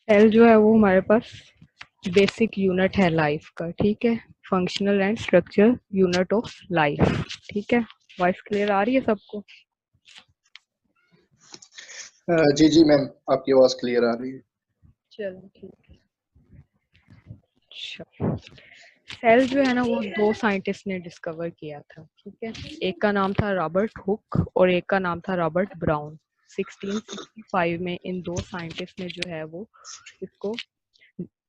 Cell जो है वो हमारे पास बेसिक यूनिट है लाइफ का, ठीक है। Functional and structure unit of life, ठीक है। वॉइस क्लियर आ रही है सबको? जी जी मैम, आपकी आवाज़ क्लियर आ रही है। चलो ठीक है। अच्छा, सेल जो है ना वो दो साइंटिस्ट ने डिस्कवर किया था, ठीक है। एक का नाम था रॉबर्ट हुक और एक का नाम था रॉबर्ट ब्राउन। 1665 में इन दो साइंटिस्ट ने जो है वो इसको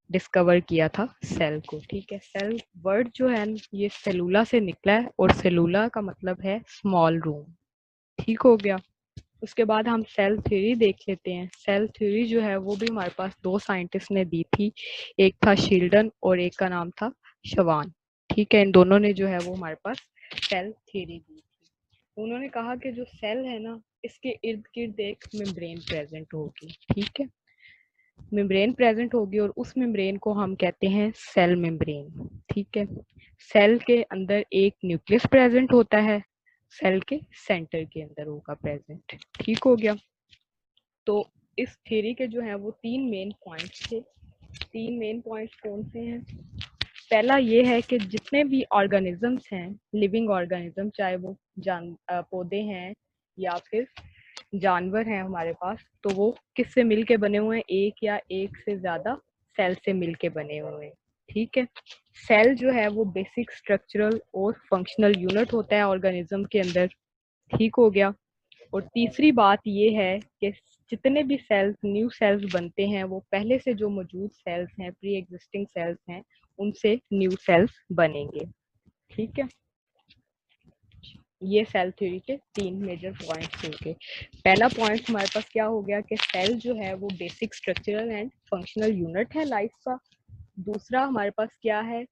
डिस्कवर किया था, सेल को, ठीक है। सेल वर्ड जो है ये सेलुला से निकला है और सेलुला का मतलब है स्मॉल रूम, ठीक हो गया। उसके बाद हम सेल थ्योरी देख लेते हैं। सेल थ्योरी जो है वो भी हमारे पास दो साइंटिस्ट ने दी थी, एक था शील्डन और एक का नाम था शवान, ठीक है। इन दोनों ने जो है वो हमारे पास सेल थ्योरी दी थी। उन्होंने कहा कि जो सेल है ना इसके इर्द गिर्द एक मेम्ब्रेन प्रेजेंट होगी, ठीक है। मेम्ब्रेन प्रेजेंट होगी और उस मेम्ब्रेन को हम कहते हैं सेल मेम्ब्रेन, ठीक है। सेल के अंदर एक न्यूक्लियस प्रेजेंट होता है, सेल के सेंटर के अंदर होगा प्रेजेंट, ठीक हो गया। तो इस थ्योरी के जो है वो तीन मेन पॉइंट्स थे। तीन मेन पॉइंट्स कौन से हैं? पहला ये है कि जितने भी ऑर्गेनिजम्स हैं, लिविंग ऑर्गेनिज्म, चाहे वो पौधे हैं या फिर जानवर हैं हमारे पास, तो वो किससे मिलके बने हुए हैं? एक या एक से ज्यादा सेल से मिलके बने हुए हैं, ठीक है। सेल जो है वो बेसिक स्ट्रक्चरल और फंक्शनल यूनिट होता है ऑर्गेनिज्म के अंदर, ठीक हो गया। और तीसरी बात ये है कि जितने भी सेल्स, न्यू सेल्स बनते हैं, वो पहले से जो मौजूद सेल्स हैं, प्री एग्जिस्टिंग सेल्स हैं, उनसे न्यू सेल्स बनेंगे, ठीक है। ये सेल थ्योरी के तीन मेजर पॉइंट्स हो गए। पहला पॉइंट हमारे पास क्या हो गया कि सेल जो है वो basic structural and functional unit है लाइफ का। दूसरा हमारे पास क्या है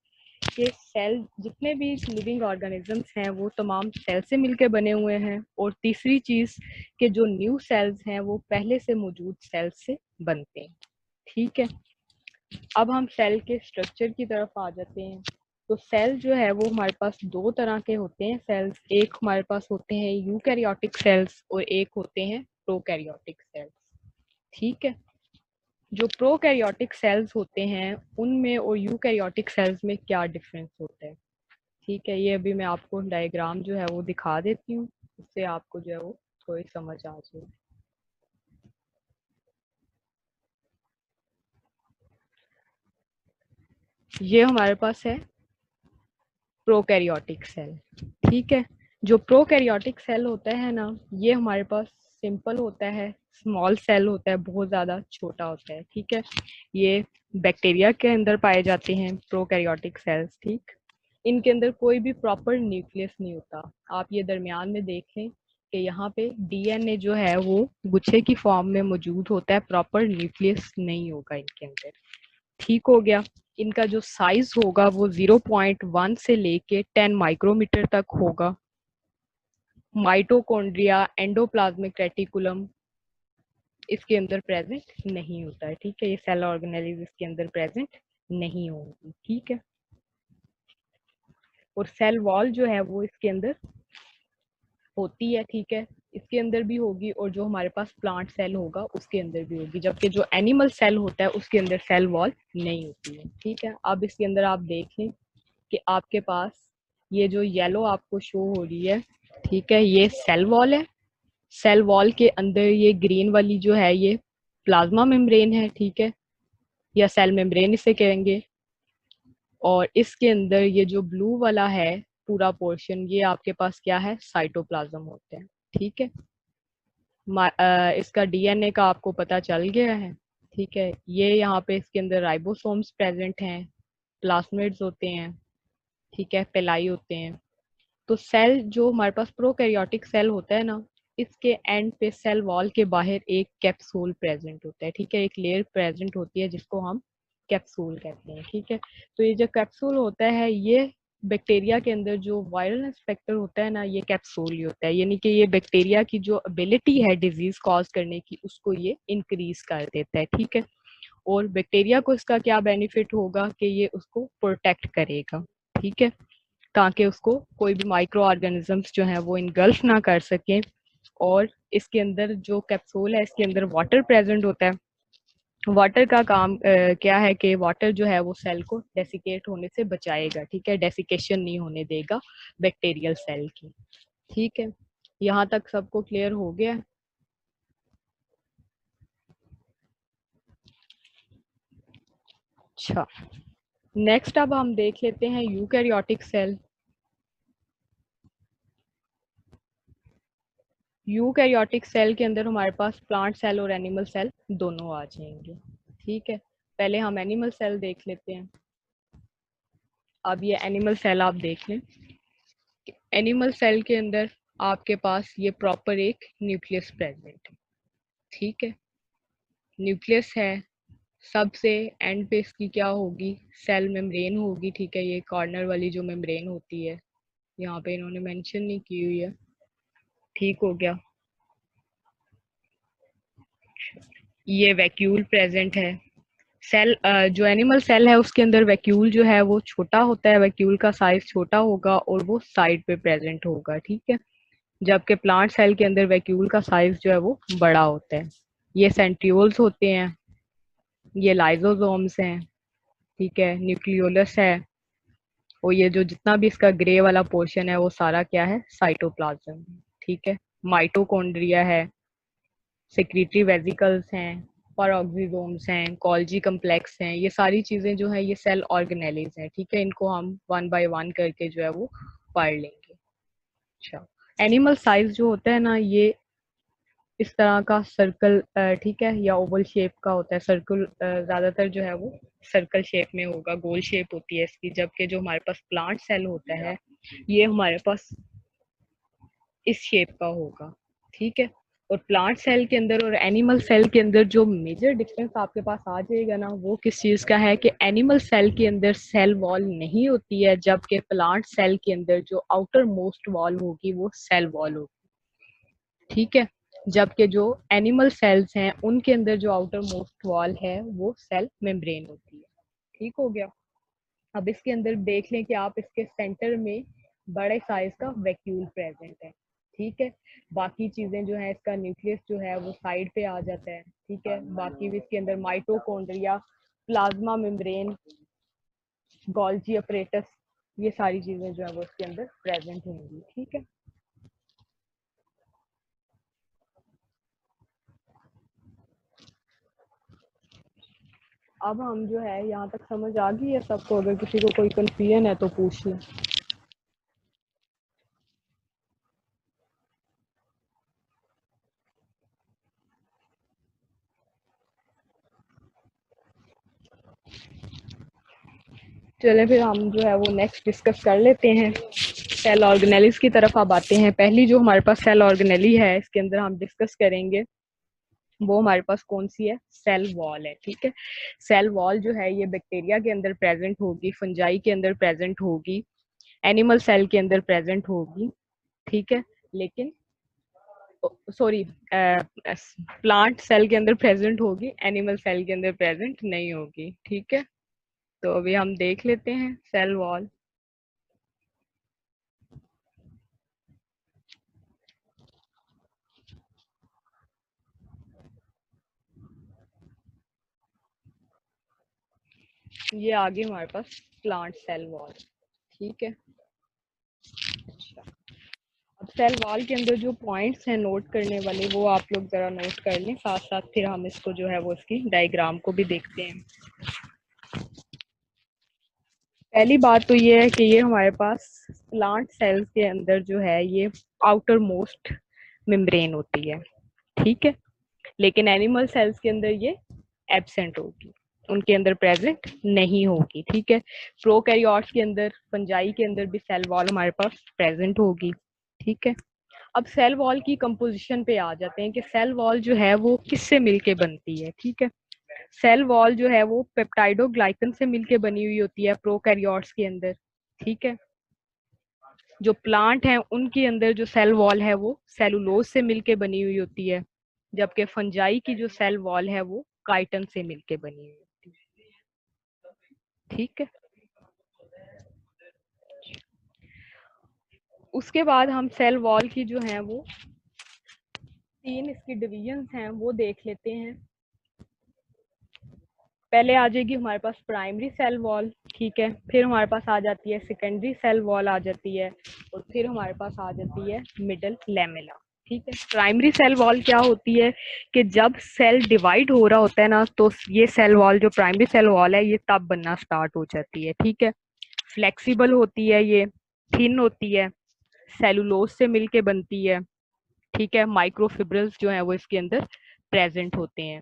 कि सेल, जितने भी लिविंग ऑर्गेनिजम्स हैं वो तमाम सेल से मिलकर बने हुए हैं। और तीसरी चीज कि जो न्यू सेल्स हैं वो पहले से मौजूद सेल्स से बनते हैं, ठीक है। अब हम सेल के स्ट्रक्चर की तरफ आ जाते हैं। तो सेल जो है वो हमारे पास दो तरह के होते हैं सेल्स। एक हमारे पास होते हैं यूकैरियोटिक सेल्स और एक होते हैं प्रोकैरियोटिक सेल्स, ठीक है। जो प्रोकैरियोटिक सेल्स होते हैं उनमें और यूकैरियोटिक सेल्स में क्या डिफरेंस होता है, ठीक है। ये अभी मैं आपको डायग्राम जो है वो दिखा देती हूँ, इससे आपको जो है वो थोड़ी समझ आ जाए। ये हमारे पास है प्रोकैरियोटिक सेल, ठीक है। जो प्रोकैरियोटिक सेल होता है ना, ये हमारे पास सिंपल होता है, स्मॉल सेल होता है, बहुत ज़्यादा छोटा होता है, ठीक है। ये बैक्टीरिया के अंदर पाए जाते हैं प्रोकैरियोटिक सेल्स, ठीक। इनके अंदर कोई भी प्रॉपर न्यूक्लियस नहीं होता। आप ये दरमियान में देख लें कि यहाँ पे डीएनए जो है वो गुच्छे की फॉर्म में मौजूद होता है, प्रॉपर न्यूक्लियस नहीं होगा इनके अंदर, ठीक हो गया। इनका जो साइज होगा वो 0.1 से लेके 10 माइक्रोमीटर तक होगा। माइटोकॉन्ड्रिया, एंडोप्लाज्मिक रेटिकुलम इसके अंदर प्रेजेंट नहीं होता है, ठीक है। ये सेल ऑर्गेनेलिज इसके अंदर प्रेजेंट नहीं होगी, ठीक है। और सेल वॉल जो है वो इसके अंदर होती है, ठीक है। इसके अंदर भी होगी और जो हमारे पास प्लांट सेल होगा उसके अंदर भी होगी, जबकि जो एनिमल सेल होता है उसके अंदर सेल वॉल नहीं होती है, ठीक है। अब इसके अंदर आप देख लें कि आपके पास ये जो येलो आपको शो हो रही है, ठीक है, ये सेल वॉल है। सेल वॉल के अंदर ये ग्रीन वाली जो है ये प्लाज्मा मेम्ब्रेन है, ठीक है, या सेल मेम्ब्रेन इसे कहेंगे। और इसके अंदर ये जो ब्लू वाला है पूरा पोर्शन, ये आपके पास क्या है? साइटोप्लाज्म होते हैं, ठीक है। इसका डीएनए का आपको पता चल गया है, ठीक है। ये यहाँ पे इसके अंदर राइबोसोम्स प्रेजेंट हैं, प्लास्मिड्स होते हैं, ठीक है, पेलाई होते हैं। तो सेल जो हमारे पास प्रोकैरियोटिक सेल होता है ना, इसके एंड पे सेल वॉल के बाहर एक कैप्सूल प्रेजेंट होता है, ठीक है। एक लेयर प्रेजेंट होती है जिसको हम कैप्सूल कहते हैं, ठीक है। तो ये जो कैप्सूल होता है ये बैक्टीरिया के अंदर जो वायरल इंस्पेक्टर होता है ना, ये कैप्सूल ही होता है। यानी कि ये बैक्टीरिया की जो एबिलिटी है डिजीज कॉज करने की उसको ये इंक्रीज कर देता है, ठीक है। और बैक्टीरिया को इसका क्या बेनिफिट होगा कि ये उसको प्रोटेक्ट करेगा, ठीक है, ताकि उसको कोई भी माइक्रो ऑर्गेनिजम्स जो है वो इनगल्फ ना कर सकें। और इसके अंदर जो कैप्सूल है इसके अंदर वाटर प्रेजेंट होता है, वाटर का काम क्या है कि वाटर जो है वो सेल को डेसिकेट होने से बचाएगा, ठीक है, डेसिकेशन नहीं होने देगा बैक्टीरियल सेल की। ठीक है, यहाँ तक सबको क्लियर हो गया? अच्छा, नेक्स्ट अब हम देख लेते हैं यूकैरियोटिक सेल। यूकैरियोटिक सेल के अंदर हमारे पास प्लांट सेल और एनिमल सेल दोनों आ जाएंगे। ठीक है, पहले हम एनिमल सेल देख लेते हैं। अब ये एनिमल सेल आप देख लें। एनिमल सेल के अंदर आपके पास ये प्रॉपर एक न्यूक्लियस प्रेजेंट है। ठीक है, न्यूक्लियस है, सबसे एंड पे इसकी क्या होगी, सेल मेम्ब्रेन होगी। ठीक है, ये कॉर्नर वाली जो मेम्ब्रेन होती है, यहाँ पे इन्होंने मेंशन नहीं की हुई है। ठीक हो गया, ये वैक्यूल प्रेजेंट है। सेल जो एनिमल सेल है उसके अंदर वैक्यूल जो है वो छोटा होता है, वैक्यूल का साइज छोटा होगा और वो साइड पे प्रेजेंट होगा। ठीक है, जबकि प्लांट सेल के अंदर वैक्यूल का साइज जो है वो बड़ा होता है। ये सेंट्रियोल्स होते हैं, ये लाइजोसोम्स हैं। ठीक है, न्यूक्लियोलस है, और ये जो जितना भी इसका ग्रे वाला पोर्शन है वो सारा क्या है, साइटोप्लाज्म। ठीक है, माइटोकॉन्ड्रिया है, सेक्रेटरी वेसिकल्स हैं, पेरोक्सिसोम्स हैं, गोल्जी कम्प्लेक्स हैं, ये सारी चीजें जो है ये सेल ऑर्गेनेलिज हैं। ठीक है, इनको हम वन बाय वन करके जो है वो पढ़ लेंगे। अच्छा, एनिमल साइज जो होता है ना, ये इस तरह का सर्कल, ठीक है, या ओवल शेप का होता है। सर्कल ज्यादातर जो है वो सर्कल शेप में होगा, गोल शेप होती है इसकी। जबकि जो हमारे पास प्लांट सेल होता है ये हमारे पास इस शेप का होगा। ठीक है, और प्लांट सेल के अंदर और एनिमल सेल के अंदर जो मेजर डिफरेंस आपके पास आ जाएगा ना, वो किस चीज का है कि एनिमल सेल के अंदर सेल वॉल नहीं होती है, जबकि प्लांट सेल के अंदर जो आउटर मोस्ट वॉल होगी वो सेल वॉल होगी। ठीक है, जबकि जो एनिमल सेल्स हैं उनके अंदर जो आउटर मोस्ट वॉल है वो सेल मेम्ब्रेन होती है। ठीक हो गया, अब इसके अंदर देख लें कि आप इसके सेंटर में बड़े साइज का वैक्यूल प्रेजेंट है। ठीक है, बाकी चीजें जो है, इसका न्यूक्लियस जो है वो साइड पे आ जाता है। ठीक है, बाकी भी इसके अंदर mitochondria, plasma membrane, Golgi apparatus, ये सारी चीजें जो है वो इसके अंदर प्रेजेंट होंगी। ठीक है, अब हम जो है यहाँ तक समझ आ गई है सबको? अगर किसी को कोई कंफ्यूजन है तो पूछ लें। चले फिर हम जो है वो नेक्स्ट डिस्कस कर लेते हैं। सेल ऑर्गेनेलिस की तरफ अब आते हैं। पहली जो हमारे पास सेल ऑर्गेनेली है इसके अंदर हम डिस्कस करेंगे वो हमारे पास कौन सी है, सेल वॉल है। ठीक है, सेल वॉल जो है ये बैक्टीरिया के अंदर प्रेजेंट होगी, फंजाई के अंदर प्रेजेंट होगी, एनिमल सेल के अंदर प्रेजेंट होगी। ठीक है, लेकिन सॉरी, प्लांट सेल के अंदर प्रेजेंट होगी, एनिमल सेल के अंदर प्रेजेंट नहीं होगी। ठीक है, तो अभी हम देख लेते हैं सेल वॉल। ये आगे हमारे पास प्लांट सेल वॉल। ठीक है, अच्छा, अब सेल वॉल के अंदर जो पॉइंट्स हैं नोट करने वाले वो आप लोग जरा नोट कर लें, साथ साथ फिर हम इसको जो है वो इसकी डायग्राम को भी देखते हैं। पहली बात तो ये है कि ये हमारे पास प्लांट सेल्स के अंदर जो है ये आउटर मोस्ट मेम्ब्रेन होती है। ठीक है, लेकिन एनिमल सेल्स के अंदर ये एब्सेंट होगी, उनके अंदर प्रेजेंट नहीं होगी। ठीक है, प्रोकैरियोट्स के अंदर, फंजाई के अंदर भी सेल वॉल हमारे पास प्रेजेंट होगी। ठीक है, अब सेल वॉल की कंपोजिशन पे आ जाते हैं कि सेल वॉल जो है वो किससे मिलके बनती है। ठीक है, सेल वॉल जो है वो पेप्टाइडोग्लाइकन से मिलके बनी हुई होती है प्रोकैरियोट्स के अंदर। ठीक है, जो प्लांट हैं उनके अंदर जो सेल वॉल है वो सेलुलोज से मिलके बनी हुई होती है, जबकि फंजाई की जो सेल वॉल है वो काइटन से मिलके बनी हुई होती है। ठीक है, उसके बाद हम सेल वॉल की जो है वो तीन इसकी डिविजन्स हैं वो देख लेते हैं। पहले आ जाएगी हमारे पास प्राइमरी सेल वॉल, ठीक है, फिर हमारे पास आ जाती है सेकेंडरी सेल वॉल आ जाती है, और फिर हमारे पास आ जाती है मिडल लैमेला, ठीक है। प्राइमरी सेल वॉल क्या होती है कि जब सेल डिवाइड हो रहा होता है ना, तो ये सेल वॉल जो प्राइमरी सेल वॉल है ये तब बनना स्टार्ट हो जाती है, ठीक है। फ्लेक्सिबल होती है, ये थिन होती है, सेलुलोज से मिलके बनती है, ठीक है। माइक्रोफिब्रिल्स जो है वो इसके अंदर प्रेजेंट होते हैं।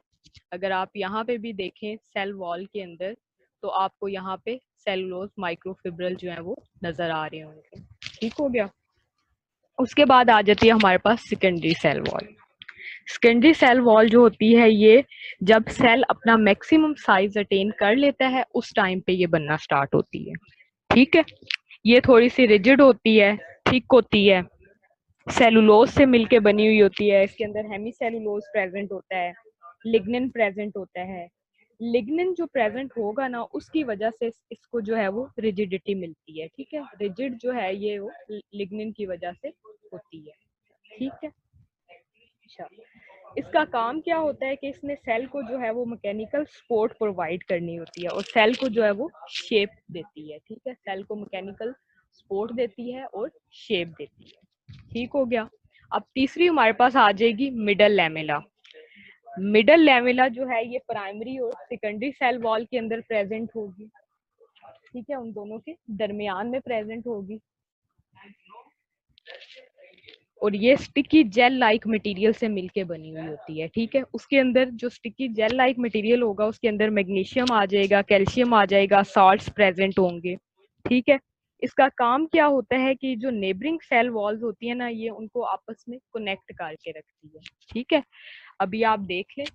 अगर आप यहाँ पे भी देखें सेल वॉल के अंदर, तो आपको यहाँ पे सेलुलोज माइक्रोफिब्रिल जो है वो नजर आ रहे होंगे, ठीक हो गया। उसके बाद आ जाती है हमारे पास secondary cell wall. Secondary cell wall जो होती है ये जब सेल अपना मैक्सिमम साइज अटेन कर लेता है उस टाइम पे ये बनना स्टार्ट होती है, ठीक है। ये थोड़ी सी रिजिड होती है, थिक होती है, सेलुलोज से मिलके बनी हुई होती है। इसके अंदर हेमी सेलुलोज प्रेजेंट होता है, लिग्निन प्रेजेंट होता है। लिग्निन जो प्रेजेंट होगा ना उसकी वजह से इसको जो है वो रिजिडिटी मिलती है, ठीक है। रिजिड जो है ये वो लिग्निन की वजह से होती है, ठीक है। अच्छा, इसका काम क्या होता है कि इसने सेल को जो है वो मैकेनिकल सपोर्ट प्रोवाइड करनी होती है और सेल को जो है वो शेप देती है, ठीक है। सेल को मैकेनिकल सपोर्ट देती है और शेप देती है, ठीक हो गया। अब तीसरी हमारे पास आ जाएगी मिडल लैमेला। मिडल लैमेला जो है ये प्राइमरी और सेकेंडरी सेल वॉल के अंदर प्रेजेंट होगी, ठीक है, उन दोनों के दरमियान में प्रेजेंट होगी। और ये स्टिकी जेल लाइक मटेरियल से मिलके बनी हुई होती है, ठीक है। उसके अंदर जो स्टिकी जेल लाइक मटेरियल होगा उसके अंदर मैग्नीशियम आ जाएगा, कैल्शियम आ जाएगा, साल्ट्स प्रेजेंट होंगे, ठीक है। इसका काम क्या होता है कि जो नेबरिंग सेल वॉल्स होती है ना ये उनको आपस में कनेक्ट करके रखती है, ठीक है। अभी आप देख लें,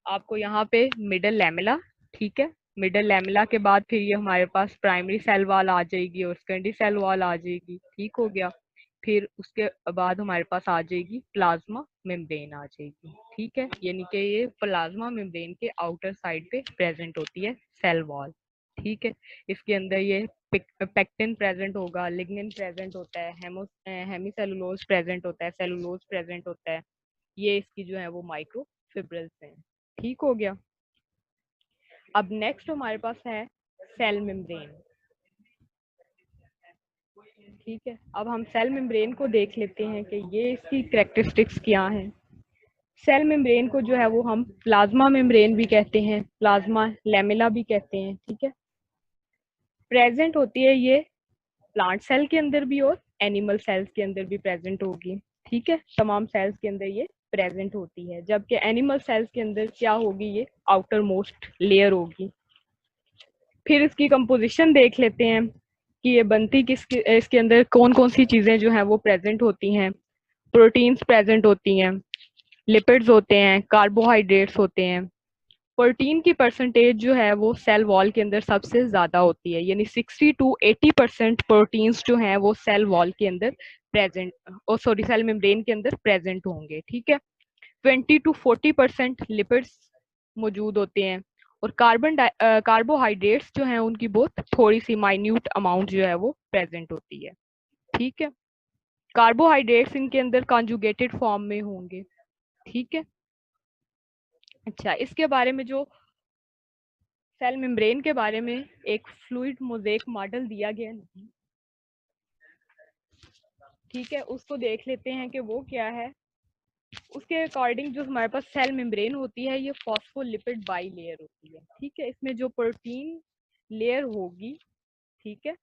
आपको यहाँ पे मिडल लैमेला, ठीक है, मिडल लैमेला के बाद फिर ये हमारे पास प्राइमरी सेल वॉल आ जाएगी और सेकेंडरी सेल वॉल आ जाएगी, ठीक हो गया। फिर उसके बाद हमारे पास आ जाएगी प्लाज्मा मेम्ब्रेन आ जाएगी, ठीक है। यानी कि ये प्लाज्मा मेम्ब्रेन के आउटर साइड पे प्रेजेंट होती है सेल वॉल, ठीक है। इसके अंदर ये पेक्टिन प्रेजेंट होगा, लिग्निन प्रेजेंट होता है, हेमीसेलुलोज प्रेजेंट होता है, सेलुलोज प्रेजेंट होता है। ये इसकी जो है वो माइक्रोफिब्रिल्स हैं, ठीक हो गया। अब नेक्स्ट हमारे पास है सेल मेम्ब्रेन, ठीक है। अब हम सेल मेम्ब्रेन को देख लेते हैं कि ये इसकी कैरेक्टरिस्टिक्स क्या हैं। सेल मेम्ब्रेन को जो है वो हम प्लाज्मा मेम्ब्रेन भी कहते हैं, प्लाज्मा लैमेला भी कहते हैं, ठीक है। प्रेजेंट होती है ये प्लांट सेल के अंदर भी और एनिमल सेल्स के अंदर भी प्रेजेंट होगी, ठीक है। तमाम सेल्स के अंदर ये प्रेजेंट होती है, जबकि एनिमल सेल्स के अंदर क्या होगी, ये आउटर मोस्ट लेयर होगी। फिर इसकी कंपोजिशन देख लेते हैं कि ये बनती इसके अंदर कौन कौन सी चीजें जो हैं वो प्रेजेंट होती हैं। प्रोटीन्स प्रेजेंट होती हैं, लिपिड्स होते हैं, कार्बोहाइड्रेट्स होते हैं। प्रोटीन की परसेंटेज जो है वो सेल वॉल के अंदर सबसे ज्यादा होती है, यानी 60 to 80% प्रोटीन्स जो हैं वो सेल वॉल के अंदर प्रेजेंट, और सॉरी सेल मेम्ब्रेन के अंदर प्रेजेंट होंगे, ठीक है। 20 to 40% लिपिड्स मौजूद होते हैं, और कार्बोहाइड्रेट्स जो हैं उनकी बहुत थोड़ी सी माइन्यूट अमाउंट जो है वो प्रेजेंट होती है, ठीक है। कार्बोहाइड्रेट्स इनके अंदर कॉन्जुगेटेड फॉर्म में होंगे, ठीक है। अच्छा, इसके बारे में जो सेल मेम्ब्रेन के बारे में एक फ्लूइड मोज़ेक मॉडल दिया गया है, ठीक है, उसको देख लेते हैं कि वो क्या है। उसके अकॉर्डिंग जो हमारे पास सेल मेम्ब्रेन होती है ये फॉस्फोलिपिड बाई लेयर होती है, ठीक है। इसमें जो प्रोटीन लेयर होगी, ठीक है,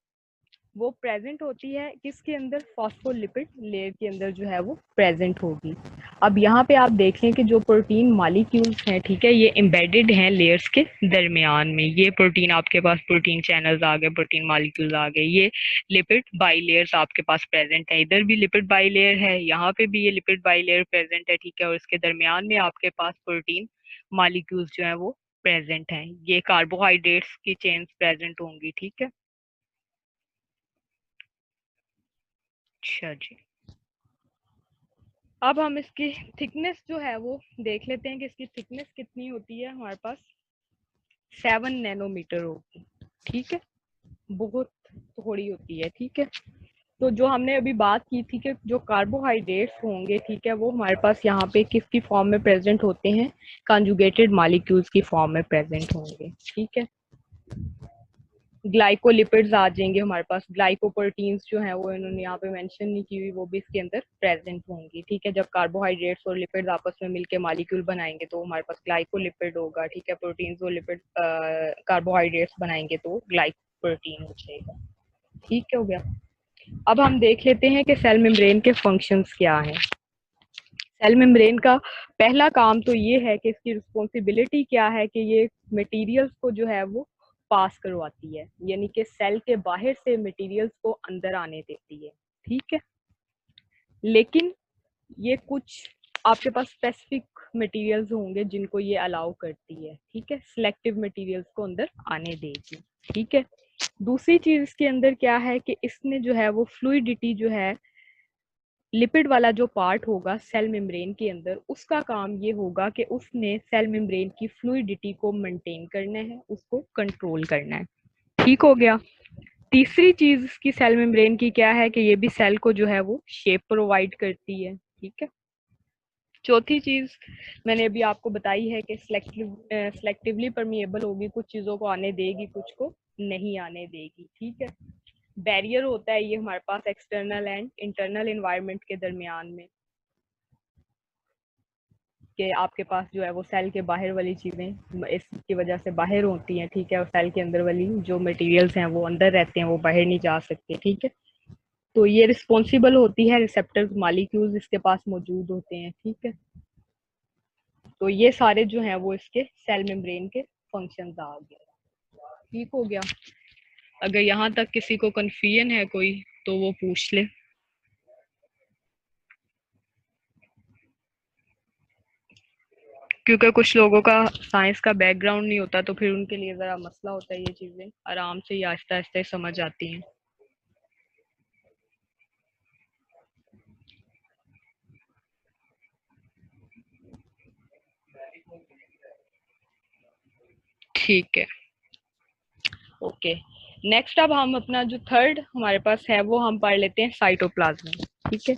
वो प्रेजेंट होती है किसके अंदर, फॉस्फोलिपिड लेयर के अंदर जो है वो प्रेजेंट होगी। अब यहाँ पे आप देख लें कि जो प्रोटीन मॉलिक्यूल्स हैं, ठीक है, ये एम्बेडेड हैं लेयर्स के दरमियान में। ये प्रोटीन आपके पास प्रोटीन चैनल्स आ गए, प्रोटीन मॉलिक्यूल्स आ गए। ये लिपिड बाई लेयर्स आपके पास प्रेजेंट है, इधर भी लिपिड बाई लेयर है, यहाँ पे भी ये लिपिड बाई लेयर प्रेजेंट है, ठीक है। और इसके दरमियान में आपके पास प्रोटीन मॉलिक्यूल्स जो है वो प्रेजेंट हैं। ये कार्बोहाइड्रेट्स की चेन्स प्रेजेंट होंगी, ठीक है। अच्छा जी, अब हम इसकी थिकनेस जो है वो देख लेते हैं कि इसकी थिकनेस कितनी होती है। हमारे पास 7 नैनोमीटर होगी, ठीक है, बहुत थोड़ी होती है, ठीक है। तो जो हमने अभी बात की थी कि जो कार्बोहाइड्रेट्स होंगे, ठीक है, वो हमारे पास यहाँ पे किसकी फॉर्म में प्रेजेंट होते हैं, कंजुगेटेड मॉलिक्यूल्स की फॉर्म में प्रेजेंट होंगे, ठीक है। ग्लाइकोलिपिड्स आ जाएंगे हमारे पास, ग्लाइकोप्रोटीन्स जो है वो इन्होंने यहाँ पे मेंशन नहीं की हुई, वो भी इसके अंदर प्रेजेंट होंगी, ठीक है। जब कार्बोहाइड्रेट्स और लिपिड्स आपस में मिलके मॉलिक्यूल बनाएंगे तो हमारे पास ग्लाइकोलिपिड होगा, ठीक है। प्रोटीन्स और लिपिड कार्बोहाइड्रेट्स बनाएंगे तो ग्लाइकोप्रोटीन हो जाएगा, ठीक है, हो गया। अब हम देख लेते हैं कि सेल मेम्ब्रेन के फंक्शंस क्या हैं। सेल मेम्ब्रेन का पहला काम तो ये है कि इसकी रिस्पॉन्सिबिलिटी क्या है कि ये मटेरियल्स को जो है वो पास करवाती है, यानी कि सेल के बाहर से मटेरियल्स को अंदर आने देती है, ठीक है। लेकिन ये कुछ आपके पास स्पेसिफिक मटेरियल्स होंगे जिनको ये अलाउ करती है, ठीक है, सिलेक्टिव मटेरियल्स को अंदर आने देगी, ठीक है। दूसरी चीज इसके अंदर क्या है कि इसने जो है वो फ्लूइडिटी जो है, लिपिड वाला जो पार्ट होगा सेल मेम्ब्रेन के अंदर, उसका काम ये होगा कि उसने सेल मेम्ब्रेन की फ्लूइडिटी को मेंटेन करना है, उसको कंट्रोल करना है, ठीक हो गया। तीसरी चीज इसकी सेल मेम्ब्रेन की क्या है कि ये भी सेल को जो है वो शेप प्रोवाइड करती है, ठीक है। चौथी चीज मैंने अभी आपको बताई है कि सिलेक्टिवली परमिएबल होगी, कुछ चीजों को आने देगी, कुछ को नहीं आने देगी, ठीक है। बैरियर होता है ये हमारे पास एक्सटर्नल एंड इंटरनल एनवायरनमेंट के दरमियान में, कि आपके पास जो है वो सेल के बाहर वाली चीजें इसकी वजह से बाहर होती हैं, ठीक है, और सेल के अंदर वाली जो मटेरियल्स हैं वो अंदर रहते हैं, वो बाहर नहीं जा सकते, ठीक है। तो ये रिस्पॉन्सिबल होती है, रिसेप्टर्स मॉलिक्यूल्स इसके पास मौजूद होते हैं, ठीक है। तो ये सारे जो हैं वो इसके सेल मेम्ब्रेन के फंक्शंस आ गए, ठीक हो गया। अगर यहाँ तक किसी को कंफ्यूजन है कोई तो वो पूछ ले, क्योंकि कुछ लोगों का साइंस का बैकग्राउंड नहीं होता तो फिर उनके लिए जरा मसला होता है, ये चीजें आराम से ही आहिस्ता आहिस्ता समझ आती हैं। ठीक है, ओके। नेक्स्ट अब हम अपना जो थर्ड हमारे पास है वो हम पढ़ लेते हैं साइटोप्लाज्म, ठीक है,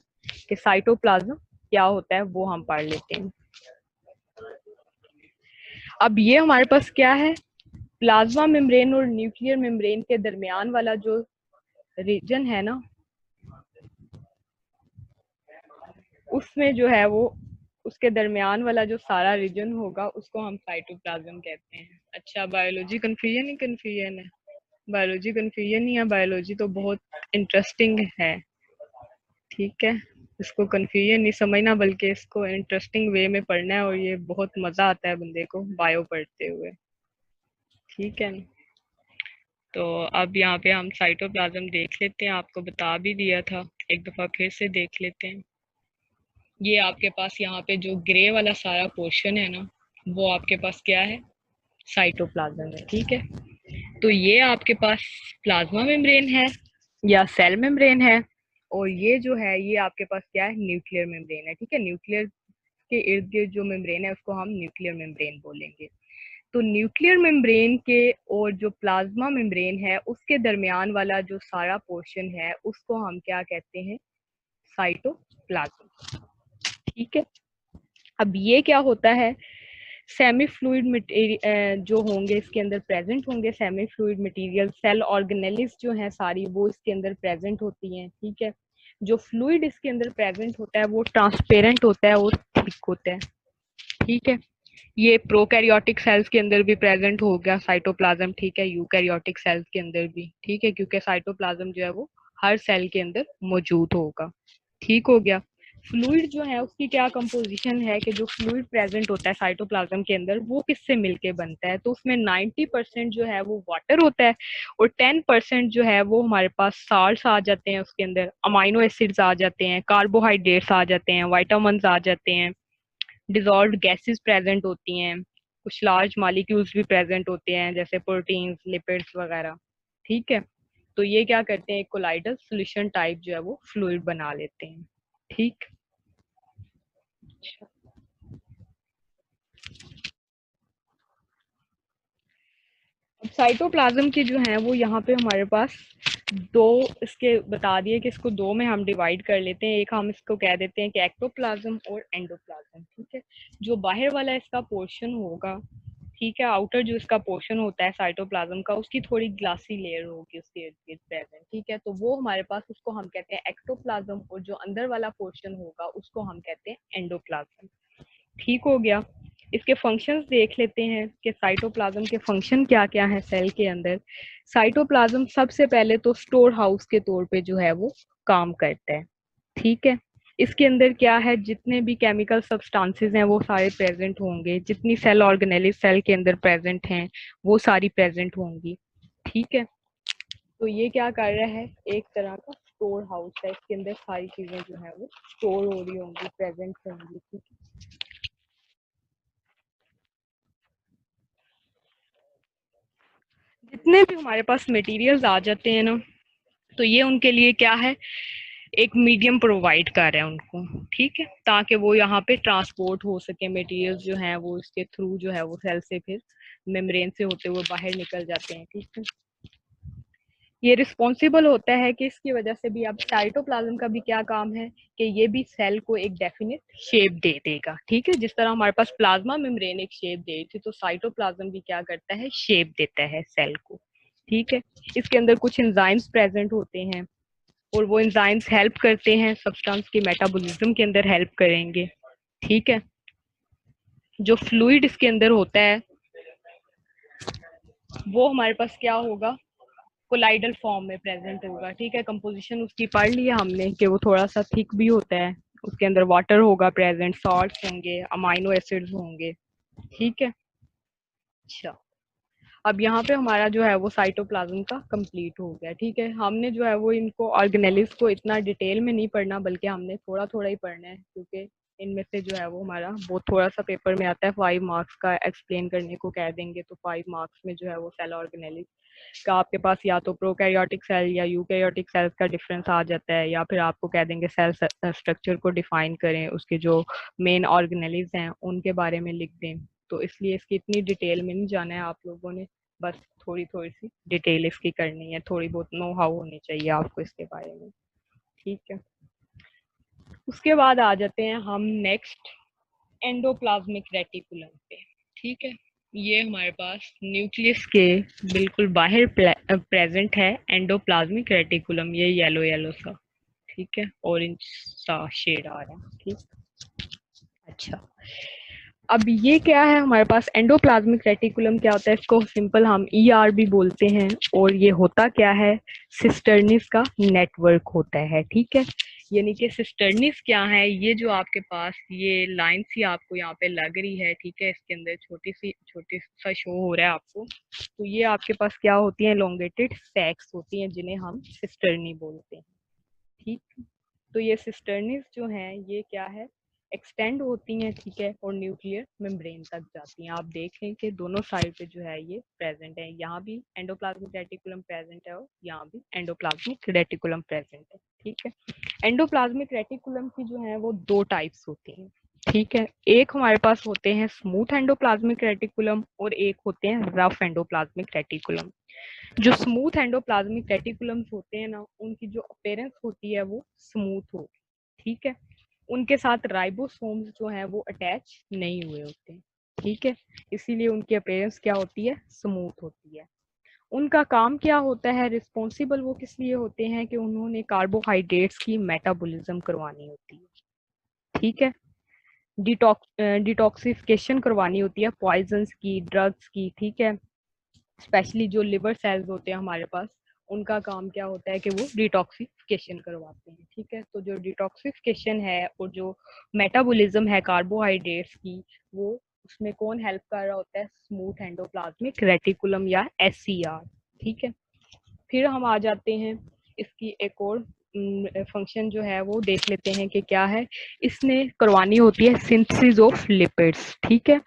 कि साइटोप्लाज्म क्या होता है वो हम पढ़ लेते हैं। अब ये हमारे पास क्या है, प्लाज्मा मेम्ब्रेन और न्यूक्लियर मेम्ब्रेन के दरमियान वाला जो रीजन है ना, उसमें जो है वो उसके दरमियान वाला जो सारा रीजन होगा उसको हम साइटोप्लाज्म कहते हैं। अच्छा, बायोलॉजी कंफ्यूजन ही कंफ्यूजन है, बायोलॉजी कंफ्यूजन नहीं है, बायोलॉजी तो बहुत इंटरेस्टिंग है, ठीक है। इसको कंफ्यूजन नहीं समझना बल्कि इसको इंटरेस्टिंग वे में पढ़ना है, और ये बहुत मजा आता है बंदे को बायो पढ़ते हुए, ठीक है। तो अब यहाँ पे हम साइटोप्लाज्म देख लेते हैं, आपको बता भी दिया था, एक दफा फिर से देख लेते हैं। ये आपके पास यहाँ पे जो ग्रे वाला सारा पोर्शन है ना, वो आपके पास क्या है, साइटोप्लाज्म है, ठीक है। तो ये आपके पास प्लाज्मा मेम्ब्रेन है या सेल मेम्ब्रेन है, और ये जो है ये आपके पास क्या है, न्यूक्लियर मेम्ब्रेन है, ठीक है। न्यूक्लियर के इर्द गिर्द जो मेम्ब्रेन है उसको हम न्यूक्लियर मेम्ब्रेन बोलेंगे। तो न्यूक्लियर मेम्ब्रेन के और जो प्लाज्मा मेम्ब्रेन है उसके दरमियान वाला जो सारा पोर्शन है उसको हम क्या कहते हैं, साइटोप्लाज्म, ठीक है। अब ये क्या होता है, सेमी फ्लूइड मटेरियल जो होंगे इसके अंदर प्रेजेंट होंगे, semi fluid material cell organelles जो है सारी वो इसके अंदर प्रेजेंट होती हैं, ठीक है। जो फ्लूइड इसके अंदर प्रेजेंट होता है वो ट्रांसपेरेंट होता है और थिक होता है, ठीक है। ये प्रोकैरियोटिक सेल्स के अंदर भी प्रेजेंट हो गया साइटोप्लाज्म, ठीक है, यूकैरियोटिक सेल्स के अंदर भी, ठीक है, क्योंकि साइटोप्लाज्म जो है वो हर सेल के अंदर मौजूद होगा, ठीक हो गया। फ्लूइड जो है उसकी क्या कंपोजिशन है कि जो फ्लूइड प्रेजेंट होता है साइटोप्लाज्म के अंदर वो किससे मिलके बनता है, तो उसमें 90% जो है वो वाटर होता है, और 10% जो है वो हमारे पास साल्ट्स आ जाते हैं, उसके अंदर अमाइनो एसिड्स आ जाते हैं, कार्बोहाइड्रेट्स आ जाते हैं, वाइटामिन्स आ जाते हैं, डिजॉल्व्ड गैसेस प्रेजेंट होती हैं, कुछ लार्ज मॉलिक्यूल्स भी प्रेजेंट होते हैं जैसे प्रोटीन्स, लिपिड्स वगैरह, ठीक है। तो ये क्या करते हैं, एक कोलाइडल सॉल्यूशन टाइप जो है वो फ्लूइड बना लेते हैं, ठीक। अब साइटोप्लाज्म की जो है वो यहाँ पे हमारे पास दो इसके बता दिए कि इसको दो में हम डिवाइड कर लेते हैं। एक हम इसको कह देते हैं कि एक्टोप्लाज्म और एंडोप्लाज्म, ठीक है। जो बाहर वाला इसका पोर्शन होगा, ठीक है, आउटर जो इसका पोर्शन होता है साइटोप्लाज्म का, उसकी थोड़ी ग्लासी लेयर होगी उसके इर्द गिर्द प्रेजेंट, ठीक है। तो वो हमारे पास, उसको हम कहते हैं एक्टोप्लाज्म, और जो अंदर वाला पोर्शन होगा उसको हम कहते हैं एंडोप्लाज्म। ठीक हो गया। इसके फंक्शंस देख लेते हैं कि साइटोप्लाज्म के फंक्शन क्या क्या है सेल के अंदर। साइटोप्लाज्म सबसे पहले तो स्टोर हाउस के तौर पे जो है वो काम करता है, ठीक है। इसके अंदर क्या है, जितने भी केमिकल सब्सटेंसेस हैं वो सारे प्रेजेंट होंगे, जितनी सेल ऑर्गेनेल सेल के अंदर प्रेजेंट हैं वो सारी प्रेजेंट होंगी, ठीक है। तो ये क्या कर रहा है, एक तरह का स्टोर हाउस है, इसके अंदर सारी चीजें जो है वो स्टोर हो रही होंगी, प्रेजेंट होंगी, ठीक है। जितने भी हमारे पास मटेरियल्स आ जाते हैं ना, तो ये उनके लिए क्या है, एक मीडियम प्रोवाइड कर रहा है उनको, ठीक है, ताकि वो यहाँ पे ट्रांसपोर्ट हो सके। मटेरियल्स जो है वो इसके थ्रू जो है वो सेल से फिर मेम्ब्रेन से होते हुए बाहर निकल जाते हैं, ठीक है। ये रिस्पॉन्सिबल होता है कि इसकी वजह से भी, अब साइटोप्लाज्म का भी क्या काम है कि ये भी सेल को एक डेफिनेट शेप दे देगा, ठीक है। जिस तरह हमारे पास प्लाज्मा मेम्ब्रेन एक शेप दे थी, तो साइटोप्लाज्म भी क्या करता है, शेप देता है सेल को, ठीक है। इसके अंदर कुछ एंजाइम्स प्रेजेंट होते हैं, और वो एंजाइम्स हेल्प करते हैं सब्सटेंस के मेटाबॉलिज्म के अंदर, हेल्प करेंगे, ठीक है। जो फ्लूइड इसके अंदर होता है वो हमारे पास क्या होगा, कोलाइडल फॉर्म में प्रेजेंट होगा, ठीक है। कंपोजिशन उसकी पढ़ ली है हमने कि वो थोड़ा सा थिक भी होता है, उसके अंदर वाटर होगा प्रेजेंट, सॉल्ट्स होंगे, अमाइनो एसिड्स होंगे, ठीक है। अच्छा, अब यहाँ पे हमारा जो है वो साइटोप्लाज्म का कंप्लीट हो गया, ठीक है। हमने जो है वो इनको ऑर्गेनेलिस को इतना डिटेल में नहीं पढ़ना, बल्कि हमने थोड़ा थोड़ा ही पढ़ना है, क्योंकि इनमें से जो है वो हमारा बहुत थोड़ा सा पेपर में आता है, 5 मार्क्स का एक्सप्लेन करने को कह देंगे, तो 5 मार्क्स में जो है वो सेल ऑर्गेनेलिस का आपके पास या तो प्रोकैरियोटिक सेल या यूकैरियोटिक सेल्स का डिफरेंस आ जाता है, या फिर आपको कह देंगे सेल स्ट्रक्चर को डिफाइन करें, उसके जो मेन ऑर्गेनेलिस हैं उनके बारे में लिख दें। तो इसलिए इसकी इतनी डिटेल में नहीं जाना है आप लोगों ने, बस थोड़ी थोड़ी सी डिटेल इसकी करनी है, थोड़ी बहुत नो हाउ होनी चाहिए आपको इसके बारे में, ठीक है। उसके बाद आ जाते हैं हम नेक्स्ट एंडोप्लाज्मिक रेटिकुलम पे, ठीक है। ये हमारे पास न्यूक्लियस के बिल्कुल बाहर प्रेजेंट है एंडोप्लाज्मिक रेटिकुलम, ये येलो येलो सा, ठीक है, ऑरेंज सा शेड आ रहा है, ठीक। अच्छा, अब ये क्या है हमारे पास, एंडोप्लाज्मिक रेटिकुलम क्या होता है, इसको सिंपल हम ईआर भी बोलते हैं, और ये होता क्या है, सिस्टर्निस का नेटवर्क होता है, ठीक है। यानी कि सिस्टर्निस क्या है, ये जो आपके पास ये लाइन सी आपको यहाँ पे लग रही है, ठीक है, इसके अंदर छोटी सा शो हो रहा है आपको, तो ये आपके पास क्या होती है, एलोंगेटेड सैक्स होती हैं, जिन्हें हम सिस्टर्नी बोलते हैं, ठीक। तो ये सिस्टर्निस जो हैं ये क्या है, एक्सटेंड होती हैं, ठीक है, और न्यूक्लियर मेम्ब्रेन तक जाती हैं। आप देख लें कि दोनों साइड पे जो है ये प्रेजेंट है, यहाँ भी एंडोप्लाज्मिक रेटिकुलम प्रेजेंट है और यहाँ भी एंडोप्लाज्मिक रेटिकुलम प्रेजेंट है, ठीक है। एंडोप्लाज्मिक रेटिकुलम की जो है वो दो टाइप्स होती हैं, ठीक है। एक हमारे पास होते हैं स्मूथ एंडोप्लाज्मिक रेटिकुलम, और एक होते हैं रफ एंडोप्लाज्मिक रेटिकुलम। जो स्मूथ एंडोप्लाज्मिक रेटिकुलम्स होते हैं ना, उनकी जो अपेयरेंस होती है वो स्मूथ होती है, ठीक है। उनके साथ राइबोसोम्स जो है वो अटैच नहीं हुए होते हैं, ठीक है। इसीलिए उनकी अपेयरेंस क्या होती है, स्मूथ होती है। उनका काम क्या होता है, रिस्पॉन्सिबल वो किस लिए होते हैं कि उन्होंने कार्बोहाइड्रेट्स की मेटाबॉलिज्म करवानी होती है, ठीक है। डिटॉक्सिफिकेशन करवानी होती है पॉइजन्स की, ड्रग्स की, ठीक है। स्पेशली जो लिवर सेल्स होते हैं हमारे पास, उनका काम क्या होता है कि वो डिटॉक्सिफिकेशन करवाते हैं, ठीक है। तो जो डिटॉक्सिफिकेशन है और जो मेटाबॉलिज्म है कार्बोहाइड्रेट्स की, वो उसमें कौन हेल्प कर रहा होता है, स्मूथ एंडोप्लाज्मिक रेटिकुलम या एससीआर, ठीक है। फिर हम आ जाते हैं इसकी एक और फंक्शन जो है वो देख लेते हैं कि क्या है, इसने करवानी होती है सिंथेसिस ऑफ लिपिड्स, ठीक है,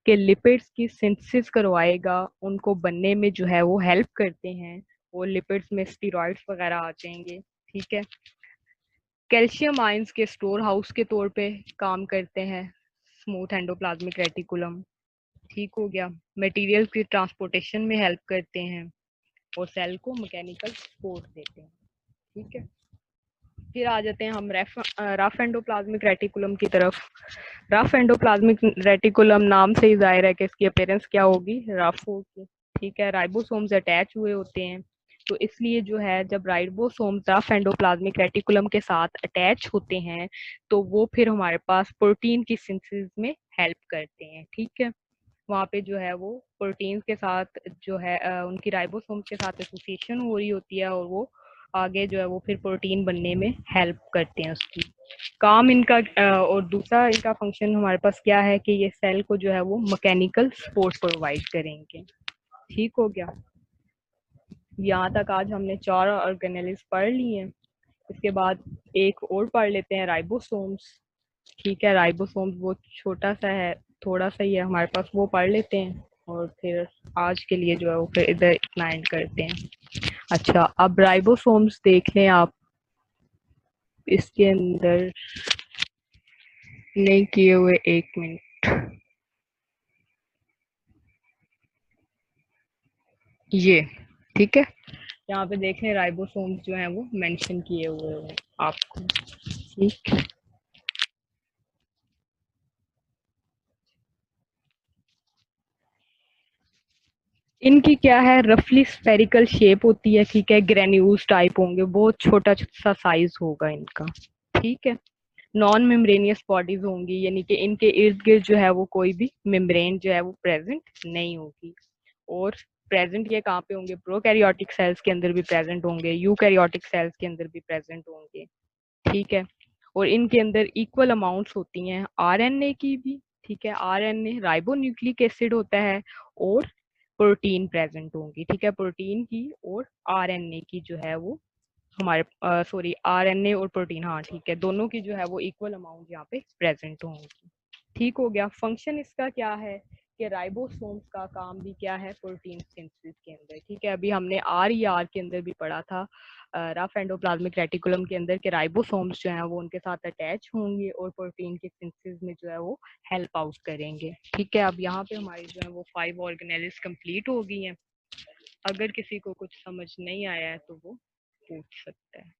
कि लिपिड्स की सिंथेसिस करवाएगा, उनको बनने में जो है वो हेल्प करते हैं, वो लिपिड्स में स्टीरॉइड्स वगैरह आ जाएंगे, ठीक है। कैल्शियम आयंस के स्टोर हाउस के तौर पे काम करते हैं स्मूथ एंडोप्लाज्मिक रेटिकुलम, ठीक हो गया। मटेरियल की ट्रांसपोर्टेशन में हेल्प करते हैं, और सेल को मैकेनिकल सपोर्ट देते हैं। ठीक है, फिर आ जाते हैं हम रफ एंडोप्लाज्मिक रेटिकुलम की तरफ। रफ एंडोप्लाज्मिक रेटिकुलम नाम से ही जाहिर है कि इसकी अपीयरेंस क्या होगी, रफ होगी। ठीक है, राइबोसोम्स अटैच हुए होते हैं, तो इसलिए जो है जब राइबोसोम्स रफ एंडोप्लाज्मिक रेटिकुलम के साथ अटैच होते हैं तो वो फिर हमारे पास प्रोटीन की सिंथेसिस में हेल्प करते हैं। ठीक है, वहाँ पे जो है वो प्रोटीन्स के साथ जो है उनकी राइबोसोम्स के साथ एसोसिएशन हो रही होती है और वो आगे जो है वो फिर प्रोटीन बनने में हेल्प करते हैं उसकी। काम इनका और दूसरा इनका फंक्शन हमारे पास क्या है कि ये सेल को जो है वो मैकेनिकल सपोर्ट प्रोवाइड करेंगे। ठीक हो गया, यहाँ तक आज हमने 4 ऑर्गेनेल्स पढ़ लिए हैं। इसके बाद एक और पढ़ लेते हैं, राइबोसोम्स। ठीक है, राइबोसोम्स वो छोटा सा है, थोड़ा सा ही है हमारे पास, वो पढ़ लेते हैं और फिर आज के लिए जो है वो फिर इधर इतना एंड करते हैं। अच्छा, अब राइबोसोम्स देख लें आप, इसके अंदर नहीं किए हुए, 1 मिनट, ये ठीक है, यहाँ पे देख लें राइबोसोम्स जो हैं वो मेंशन किए हुए हैं आपको। ठीक, इनकी क्या है, रफली स्फेरिकल शेप होती है। ठीक है, ग्रेन्यूल्स टाइप होंगे, बहुत छोटा सा साइज होगा इनका। ठीक है, नॉन मेम्ब्रेनियस बॉडीज होंगी, यानी कि इनके इर्द गिर्द जो है वो कोई भी मेम्ब्रेन जो है वो प्रेजेंट नहीं होगी। और प्रेजेंट ये कहाँ पे होंगे, प्रोकैरियोटिक सेल्स के अंदर भी प्रेजेंट होंगे, यूकैरियोटिक सेल्स के अंदर भी प्रेजेंट होंगे। ठीक है, और इनके अंदर इक्वल अमाउंट्स होती हैं आरएनए की भी। ठीक है, आरएनए राइबोन्यूक्लिक एसिड होता है और प्रोटीन प्रेजेंट होंगी। ठीक है, प्रोटीन की और आरएनए की जो है वो हमारे सॉरी आरएनए और प्रोटीन, हाँ ठीक है, दोनों की जो है वो इक्वल अमाउंट यहाँ पे प्रेजेंट होंगी। ठीक हो गया, फंक्शन इसका क्या है कि राइबोसोम्स का काम भी क्या है, प्रोटीन सिंथेसिस के अंदर। ठीक है, अभी हमने आर के अंदर भी पढ़ा था, रफ एंडोप्लाज्मिक रेटिकुलम के अंदर के राइबोसोम्स जो हैं वो उनके साथ अटैच होंगे और प्रोटीन के सिंथेसिस में जो है वो हेल्प आउट करेंगे। ठीक है, अब यहाँ पे हमारी जो है वो 5 ऑर्गेनेल्स कंप्लीट हो गई हैं। अगर किसी को कुछ समझ नहीं आया है तो वो पूछ सकता है।